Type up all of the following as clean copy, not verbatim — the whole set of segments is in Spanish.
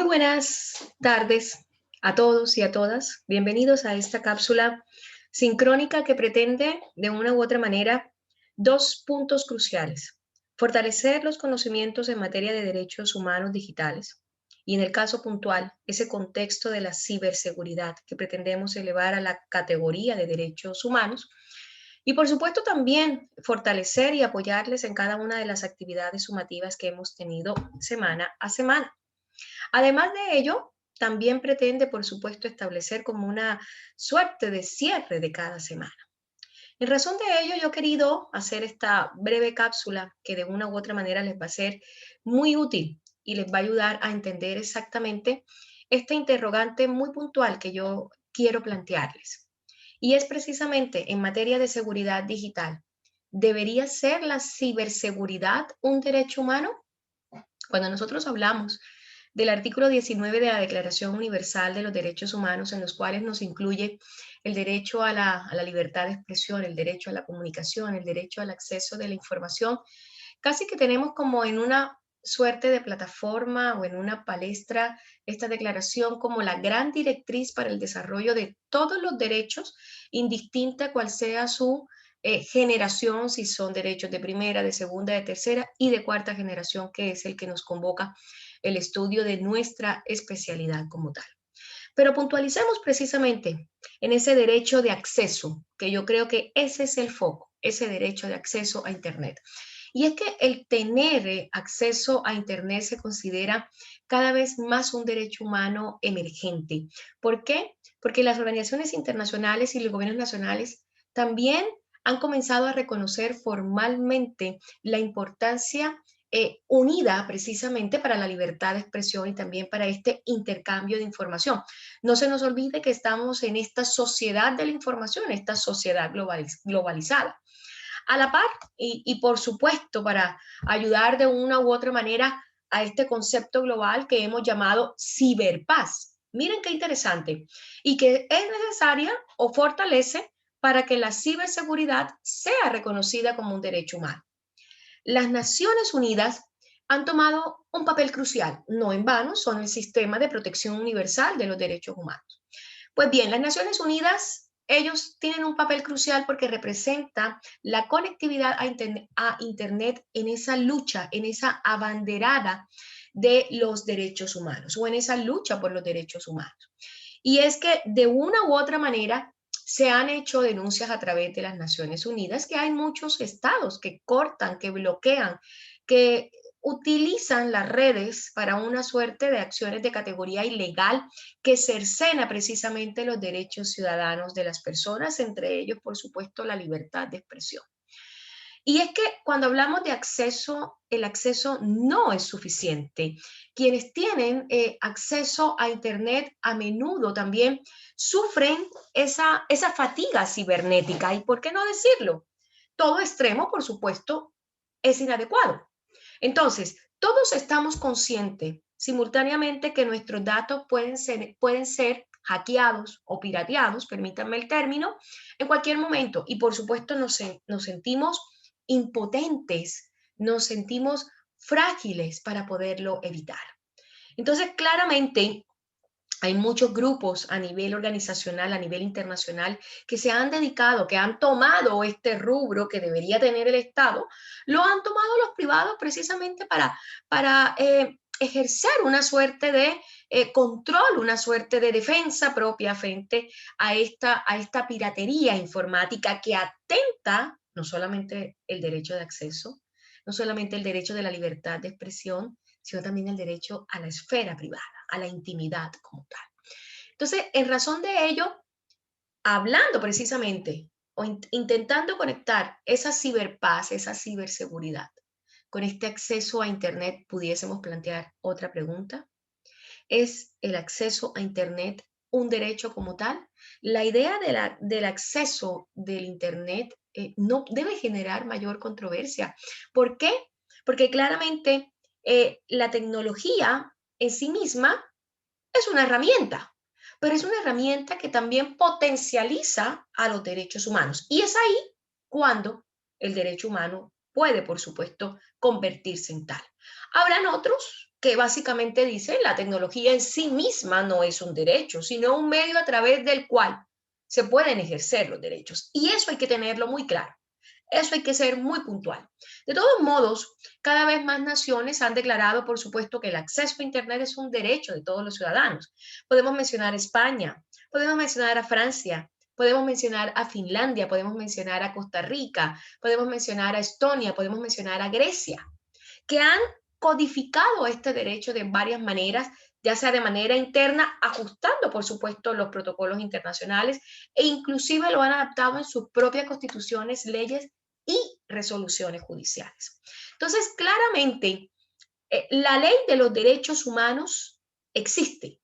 Buenas tardes a todos y a todas. Bienvenidos a esta cápsula sincrónica que pretende, de una u otra manera, dos puntos cruciales. Fortalecer los conocimientos en materia de derechos humanos digitales y, en el caso puntual, ese contexto de la ciberseguridad que pretendemos elevar a la categoría de derechos humanos. Y, por supuesto, también fortalecer y apoyarles en cada una de las actividades sumativas que hemos tenido semana a semana. Además de ello, también pretende, por supuesto, establecer como una suerte de cierre de cada semana. En razón de ello, yo he querido hacer esta breve cápsula que de una u otra manera les va a ser muy útil y les va a ayudar a entender exactamente esta interrogante muy puntual que yo quiero plantearles. Y es precisamente en materia de seguridad digital. ¿Debería ser la ciberseguridad un derecho humano? Cuando nosotros hablamos del artículo 19 de la Declaración Universal de los Derechos Humanos, en los cuales nos incluye el derecho a la libertad de expresión, el derecho a la comunicación, el derecho al acceso de la información, casi que tenemos como en una suerte de plataforma o en una palestra esta declaración como la gran directriz para el desarrollo de todos los derechos, indistinta cual sea su generación, si son derechos de primera, de segunda, de tercera y de cuarta generación, que es el que nos convoca el estudio de nuestra especialidad como tal. Pero puntualicemos precisamente en ese derecho de acceso, que yo creo que ese es el foco, ese derecho de acceso a Internet. Y es que el tener acceso a Internet se considera cada vez más un derecho humano emergente. ¿Por qué? Porque las organizaciones internacionales y los gobiernos nacionales también han comenzado a reconocer formalmente la importancia unida precisamente para la libertad de expresión y también para este intercambio de información. No se nos olvide que estamos en esta sociedad de la información, esta sociedad globalizada. A la par, y por supuesto, para ayudar de una u otra manera a este concepto global que hemos llamado ciberpaz. Miren qué interesante. Y que es necesaria o fortalece para que la ciberseguridad sea reconocida como un derecho humano. Las Naciones Unidas han tomado un papel crucial, no en vano, son el sistema de protección universal de los derechos humanos. Pues bien, las Naciones Unidas, ellos tienen un papel crucial porque representa la conectividad a Internet en esa lucha, en esa abanderada de los derechos humanos o en esa lucha por los derechos humanos. Y es que de una u otra manera se han hecho denuncias a través de las Naciones Unidas que hay muchos estados que cortan, que bloquean, que utilizan las redes para una suerte de acciones de categoría ilegal que cercena precisamente los derechos ciudadanos de las personas, entre ellos, por supuesto, la libertad de expresión. Y es que cuando hablamos de acceso, el acceso no es suficiente. Quienes tienen acceso a Internet a menudo también sufren esa fatiga cibernética. ¿Y por qué no decirlo? Todo extremo, por supuesto, es inadecuado. Entonces, todos estamos conscientes simultáneamente que nuestros datos pueden ser hackeados o pirateados, permítanme el término, en cualquier momento. Y por supuesto nos sentimos impotentes, nos sentimos frágiles para poderlo evitar. Entonces, claramente, hay muchos grupos a nivel organizacional, a nivel internacional, que se han dedicado, que han tomado este rubro que debería tener el Estado, lo han tomado los privados precisamente para ejercer una suerte de control, una suerte de defensa propia frente a esta piratería informática que atenta no solamente el derecho de acceso, no solamente el derecho de la libertad de expresión, sino también el derecho a la esfera privada, a la intimidad como tal. Entonces, en razón de ello, hablando precisamente o intentando conectar esa ciberpaz, esa ciberseguridad con este acceso a Internet, pudiésemos plantear otra pregunta. ¿Es el acceso a Internet un derecho como tal? La idea del acceso del Internet no debe generar mayor controversia. ¿Por qué? Porque claramente la tecnología en sí misma es una herramienta, pero es una herramienta que también potencializa a los derechos humanos. Y es ahí cuando el derecho humano puede, por supuesto, convertirse en tal. Habrán otros que básicamente dice la tecnología en sí misma no es un derecho, sino un medio a través del cual se pueden ejercer los derechos. Y eso hay que tenerlo muy claro. Eso hay que ser muy puntual. De todos modos, cada vez más naciones han declarado, por supuesto, que el acceso a Internet es un derecho de todos los ciudadanos. Podemos mencionar España, podemos mencionar a Francia, podemos mencionar a Finlandia, podemos mencionar a Costa Rica, podemos mencionar a Estonia, podemos mencionar a Grecia, que han codificado este derecho de varias maneras, ya sea de manera interna, ajustando, por supuesto, los protocolos internacionales, e inclusive lo han adaptado en sus propias constituciones, leyes y resoluciones judiciales. Entonces, claramente, la ley de los derechos humanos existe,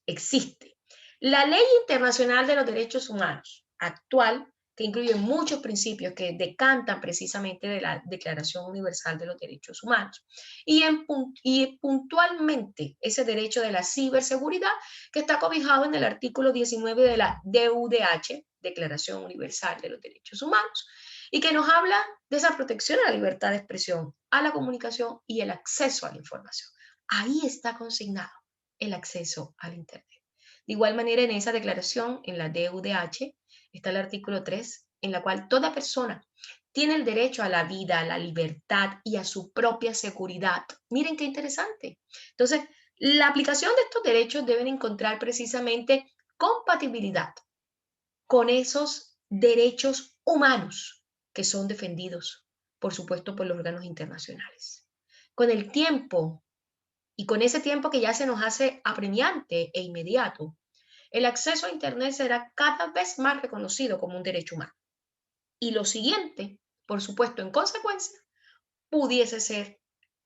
existe. La ley internacional de los derechos humanos actual, que incluye muchos principios que decantan precisamente de la Declaración Universal de los Derechos Humanos. Y puntualmente ese derecho de la ciberseguridad, que está cobijado en el artículo 19 de la DUDH, Declaración Universal de los Derechos Humanos, y que nos habla de esa protección a la libertad de expresión, a la comunicación y el acceso a la información. Ahí está consignado el acceso al Internet. De igual manera, en esa declaración, en la DUDH, está el artículo 3, en la cual toda persona tiene el derecho a la vida, a la libertad y a su propia seguridad. Miren qué interesante. Entonces, la aplicación de estos derechos deben encontrar precisamente compatibilidad con esos derechos humanos que son defendidos, por supuesto, por los órganos internacionales. Con el tiempo, y con ese tiempo que ya se nos hace apremiante e inmediato, el acceso a Internet será cada vez más reconocido como un derecho humano. Y lo siguiente, por supuesto, en consecuencia, pudiese ser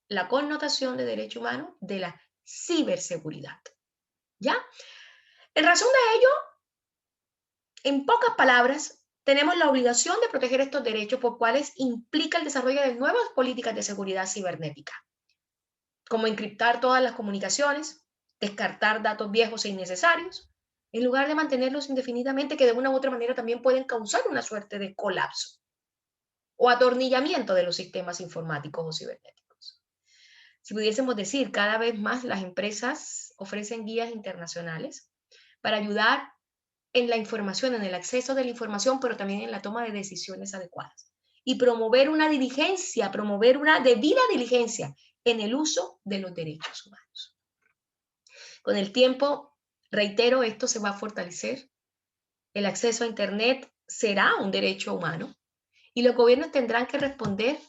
la connotación de derecho humano de la ciberseguridad. ¿Ya? En razón de ello, en pocas palabras, tenemos la obligación de proteger estos derechos, por cuales implica el desarrollo de nuevas políticas de seguridad cibernética, como encriptar todas las comunicaciones, descartar datos viejos e innecesarios, en lugar de mantenerlos indefinidamente, que de una u otra manera también pueden causar una suerte de colapso o atornillamiento de los sistemas informáticos o cibernéticos. Si pudiésemos decir, cada vez más las empresas ofrecen guías internacionales para ayudar en la información, en el acceso de la información, pero también en la toma de decisiones adecuadas. Y promover una diligencia, promover una debida diligencia en el uso de los derechos humanos. Con el tiempo, reitero, esto se va a fortalecer. El acceso a Internet será un derecho humano y los gobiernos tendrán que responder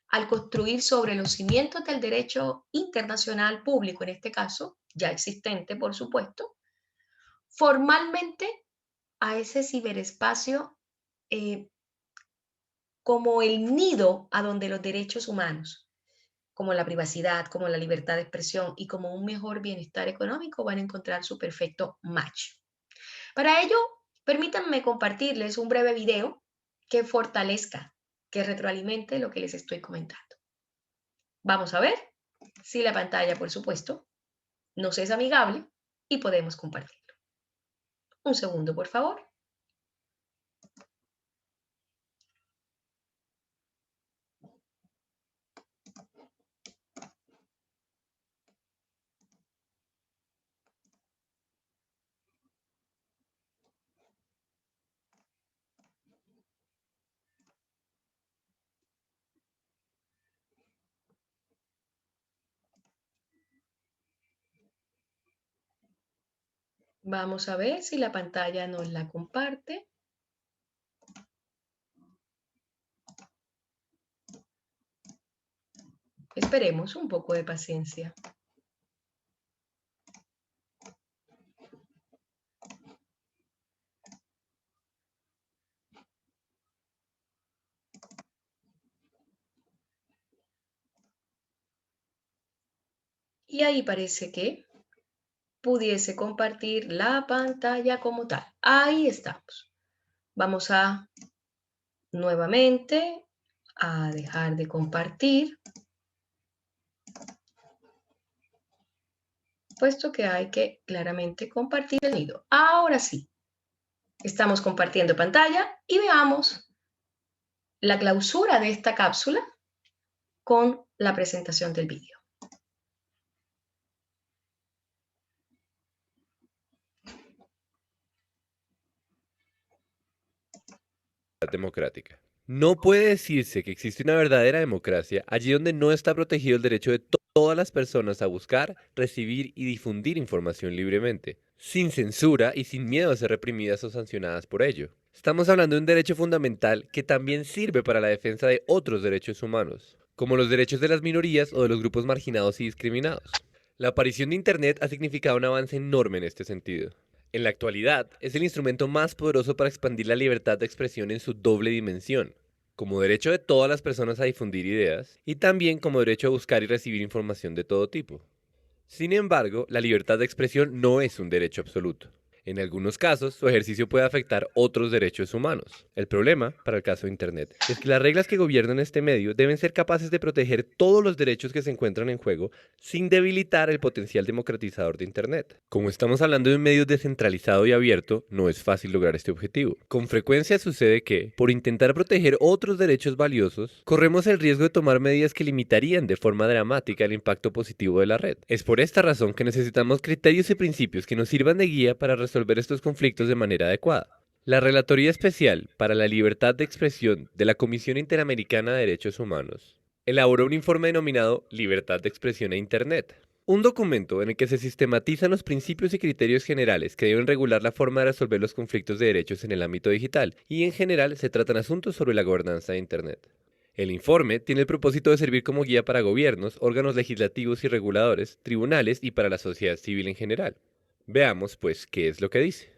al construir sobre los cimientos del derecho internacional público, en este caso, ya existente, por supuesto, formalmente a ese ciberespacio como el nido a donde los derechos humanos, como la privacidad, como la libertad de expresión y como un mejor bienestar económico van a encontrar su perfecto match. Para ello, permítanme compartirles un breve video que fortalezca, que retroalimente lo que les estoy comentando. Vamos a ver si la pantalla, por supuesto, nos es amigable y podemos compartirlo. Un segundo, por favor. Vamos a ver si la pantalla nos la comparte. Esperemos un poco de paciencia. Y ahí parece que pudiese compartir la pantalla como tal. Ahí estamos. Vamos a nuevamente a dejar de compartir, puesto que hay que claramente compartir el nido. Ahora sí, estamos compartiendo pantalla y veamos la clausura de esta cápsula con la presentación del vídeo. democrática. No puede decirse que existe una verdadera democracia allí donde no está protegido el derecho de todas las personas a buscar, recibir y difundir información libremente, sin censura y sin miedo a ser reprimidas o sancionadas por ello. Estamos hablando de un derecho fundamental que también sirve para la defensa de otros derechos humanos, como los derechos de las minorías o de los grupos marginados y discriminados. La aparición de Internet ha significado un avance enorme en este sentido. En la actualidad, es el instrumento más poderoso para expandir la libertad de expresión en su doble dimensión, como derecho de todas las personas a difundir ideas y también como derecho a buscar y recibir información de todo tipo. Sin embargo, la libertad de expresión no es un derecho absoluto. En algunos casos, su ejercicio puede afectar otros derechos humanos. El problema, para el caso de Internet, es que las reglas que gobiernan este medio deben ser capaces de proteger todos los derechos que se encuentran en juego sin debilitar el potencial democratizador de Internet. Como estamos hablando de un medio descentralizado y abierto, no es fácil lograr este objetivo. Con frecuencia sucede que, por intentar proteger otros derechos valiosos, corremos el riesgo de tomar medidas que limitarían de forma dramática el impacto positivo de la red. Es por esta razón que necesitamos criterios y principios que nos sirvan de guía para resolver estos conflictos de manera adecuada. La Relatoría Especial para la Libertad de Expresión de la Comisión Interamericana de Derechos Humanos elaboró un informe denominado Libertad de Expresión e Internet, un documento en el que se sistematizan los principios y criterios generales que deben regular la forma de resolver los conflictos de derechos en el ámbito digital, y en general se tratan asuntos sobre la gobernanza de Internet. El informe tiene el propósito de servir como guía para gobiernos, órganos legislativos y reguladores, tribunales y para la sociedad civil en general. Veamos, pues, qué es lo que dice.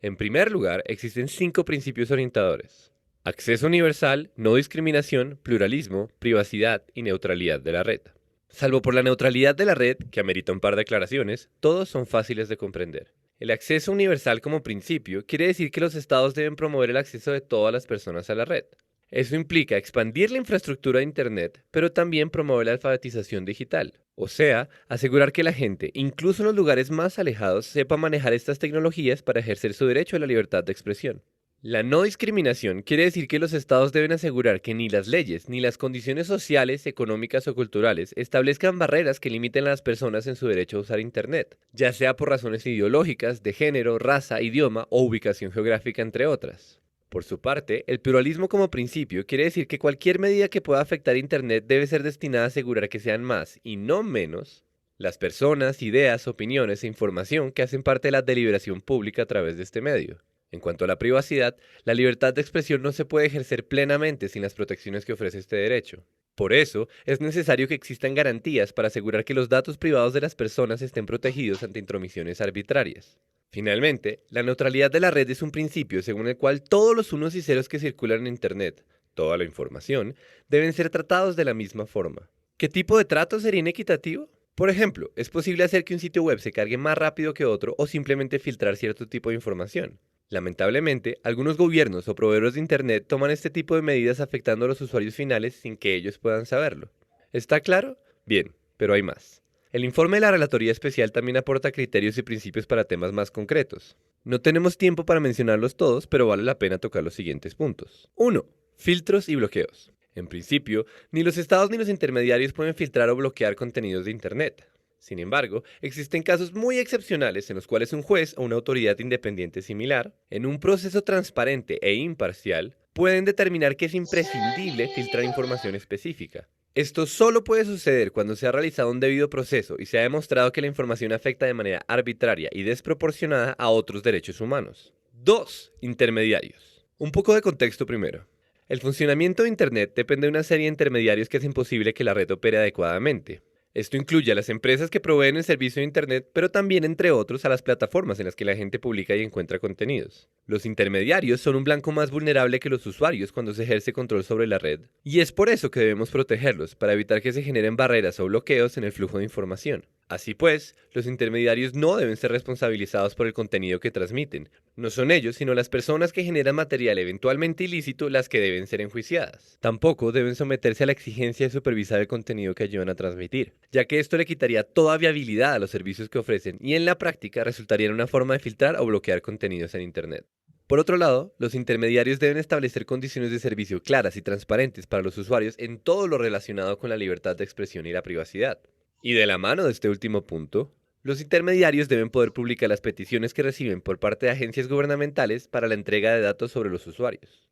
En primer lugar, existen 5 principios orientadores: acceso universal, no discriminación, pluralismo, privacidad y neutralidad de la red. Salvo por la neutralidad de la red, que amerita un par de aclaraciones, todos son fáciles de comprender. El acceso universal como principio quiere decir que los estados deben promover el acceso de todas las personas a la red. Eso implica expandir la infraestructura de Internet, pero también promover la alfabetización digital. O sea, asegurar que la gente, incluso en los lugares más alejados, sepa manejar estas tecnologías para ejercer su derecho a la libertad de expresión. La no discriminación quiere decir que los estados deben asegurar que ni las leyes ni las condiciones sociales, económicas o culturales establezcan barreras que limiten a las personas en su derecho a usar Internet, ya sea por razones ideológicas, de género, raza, idioma o ubicación geográfica, entre otras. Por su parte, el pluralismo como principio quiere decir que cualquier medida que pueda afectar Internet debe ser destinada a asegurar que sean más, y no menos, las personas, ideas, opiniones e información que hacen parte de la deliberación pública a través de este medio. En cuanto a la privacidad, la libertad de expresión no se puede ejercer plenamente sin las protecciones que ofrece este derecho. Por eso, es necesario que existan garantías para asegurar que los datos privados de las personas estén protegidos ante intromisiones arbitrarias. Finalmente, la neutralidad de la red es un principio según el cual todos los unos y ceros que circulan en Internet, toda la información, deben ser tratados de la misma forma. ¿Qué tipo de trato sería inequitativo? Por ejemplo, es posible hacer que un sitio web se cargue más rápido que otro o simplemente filtrar cierto tipo de información. Lamentablemente, algunos gobiernos o proveedores de Internet toman este tipo de medidas afectando a los usuarios finales sin que ellos puedan saberlo. ¿Está claro? Bien, pero hay más. El informe de la Relatoría Especial también aporta criterios y principios para temas más concretos. No tenemos tiempo para mencionarlos todos, pero vale la pena tocar los siguientes puntos. 1. Filtros y bloqueos. En principio, ni los estados ni los intermediarios pueden filtrar o bloquear contenidos de Internet. Sin embargo, existen casos muy excepcionales en los cuales un juez o una autoridad independiente similar, en un proceso transparente e imparcial, pueden determinar que es imprescindible filtrar información específica. Esto solo puede suceder cuando se ha realizado un debido proceso y se ha demostrado que la información afecta de manera arbitraria y desproporcionada a otros derechos humanos. 2. Intermediarios. Un poco de contexto primero. El funcionamiento de Internet depende de una serie de intermediarios que hacen posible que la red opere adecuadamente. Esto incluye a las empresas que proveen el servicio de Internet, pero también, entre otros, a las plataformas en las que la gente publica y encuentra contenidos. Los intermediarios son un blanco más vulnerable que los usuarios cuando se ejerce control sobre la red, y es por eso que debemos protegerlos, para evitar que se generen barreras o bloqueos en el flujo de información. Así pues, los intermediarios no deben ser responsabilizados por el contenido que transmiten. No son ellos, sino las personas que generan material eventualmente ilícito las que deben ser enjuiciadas. Tampoco deben someterse a la exigencia de supervisar el contenido que ayudan a transmitir, ya que esto le quitaría toda viabilidad a los servicios que ofrecen y en la práctica resultaría en una forma de filtrar o bloquear contenidos en Internet. Por otro lado, los intermediarios deben establecer condiciones de servicio claras y transparentes para los usuarios en todo lo relacionado con la libertad de expresión y la privacidad. Y de la mano de este último punto, los intermediarios deben poder publicar las peticiones que reciben por parte de agencias gubernamentales para la entrega de datos sobre los usuarios.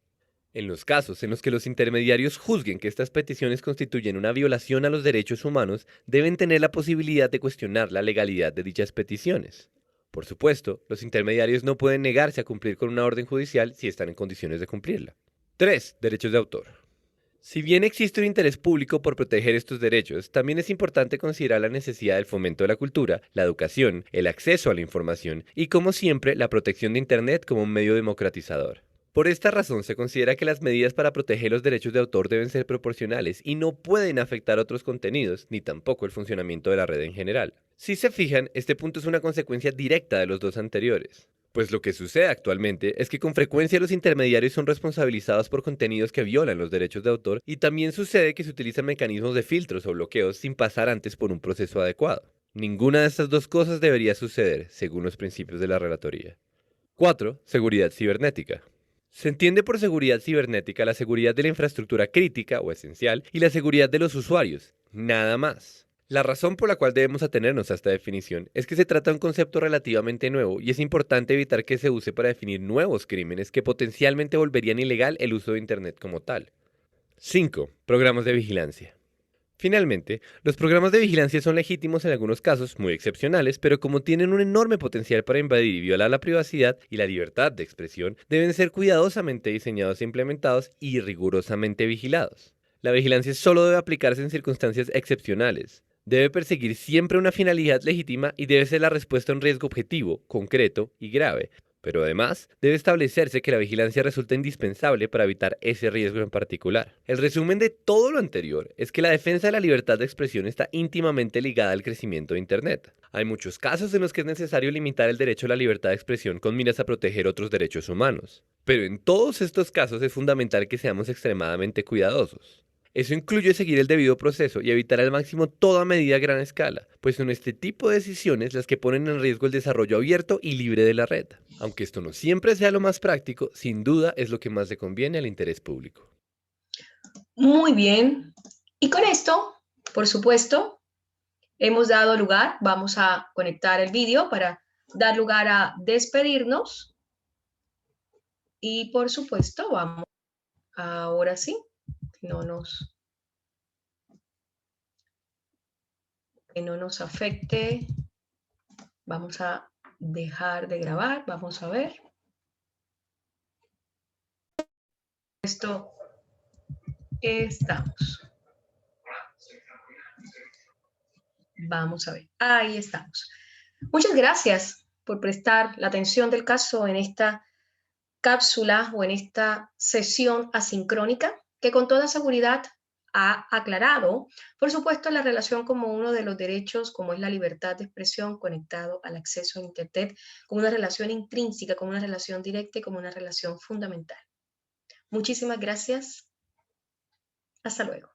En los casos en los que los intermediarios juzguen que estas peticiones constituyen una violación a los derechos humanos, deben tener la posibilidad de cuestionar la legalidad de dichas peticiones. Por supuesto, los intermediarios no pueden negarse a cumplir con una orden judicial si están en condiciones de cumplirla. 3. Derechos de autor. Si bien existe un interés público por proteger estos derechos, también es importante considerar la necesidad del fomento de la cultura, la educación, el acceso a la información y, como siempre, la protección de Internet como un medio democratizador. Por esta razón, se considera que las medidas para proteger los derechos de autor deben ser proporcionales y no pueden afectar otros contenidos, ni tampoco el funcionamiento de la red en general. Si se fijan, este punto es una consecuencia directa de los dos anteriores. Pues lo que sucede actualmente es que con frecuencia los intermediarios son responsabilizados por contenidos que violan los derechos de autor y también sucede que se utilizan mecanismos de filtros o bloqueos sin pasar antes por un proceso adecuado. Ninguna de estas dos cosas debería suceder, según los principios de la relatoría. 4. Seguridad cibernética. Se entiende por seguridad cibernética la seguridad de la infraestructura crítica o esencial y la seguridad de los usuarios, nada más. La razón por la cual debemos atenernos a esta definición es que se trata de un concepto relativamente nuevo y es importante evitar que se use para definir nuevos crímenes que potencialmente volverían ilegal el uso de Internet como tal. 5. Programas de vigilancia. Finalmente, los programas de vigilancia son legítimos en algunos casos, muy excepcionales, pero como tienen un enorme potencial para invadir y violar la privacidad y la libertad de expresión, deben ser cuidadosamente diseñados e implementados y rigurosamente vigilados. La vigilancia solo debe aplicarse en circunstancias excepcionales. Debe perseguir siempre una finalidad legítima y debe ser la respuesta a un riesgo objetivo, concreto y grave. Pero además, debe establecerse que la vigilancia resulta indispensable para evitar ese riesgo en particular. El resumen de todo lo anterior es que la defensa de la libertad de expresión está íntimamente ligada al crecimiento de Internet. Hay muchos casos en los que es necesario limitar el derecho a la libertad de expresión con miras a proteger otros derechos humanos. Pero en todos estos casos es fundamental que seamos extremadamente cuidadosos. Eso incluye seguir el debido proceso y evitar al máximo toda medida a gran escala, pues son este tipo de decisiones las que ponen en riesgo el desarrollo abierto y libre de la red. Aunque esto no siempre sea lo más práctico, sin duda es lo que más le conviene al interés público. Muy bien. Y con esto, por supuesto, hemos dado lugar, vamos a conectar el vídeo para dar lugar a despedirnos. Y por supuesto, vamos, ahora sí, que no nos afecte. Vamos a dejar de grabar, vamos a ver. Esto estamos. Vamos a ver, ahí estamos. Muchas gracias por prestar la atención del caso en esta cápsula o en esta sesión asincrónica que con toda seguridad ha aclarado, por supuesto, la relación como uno de los derechos, como es la libertad de expresión conectado al acceso a Internet, como una relación intrínseca, como una relación directa y como una relación fundamental. Muchísimas gracias. Hasta luego.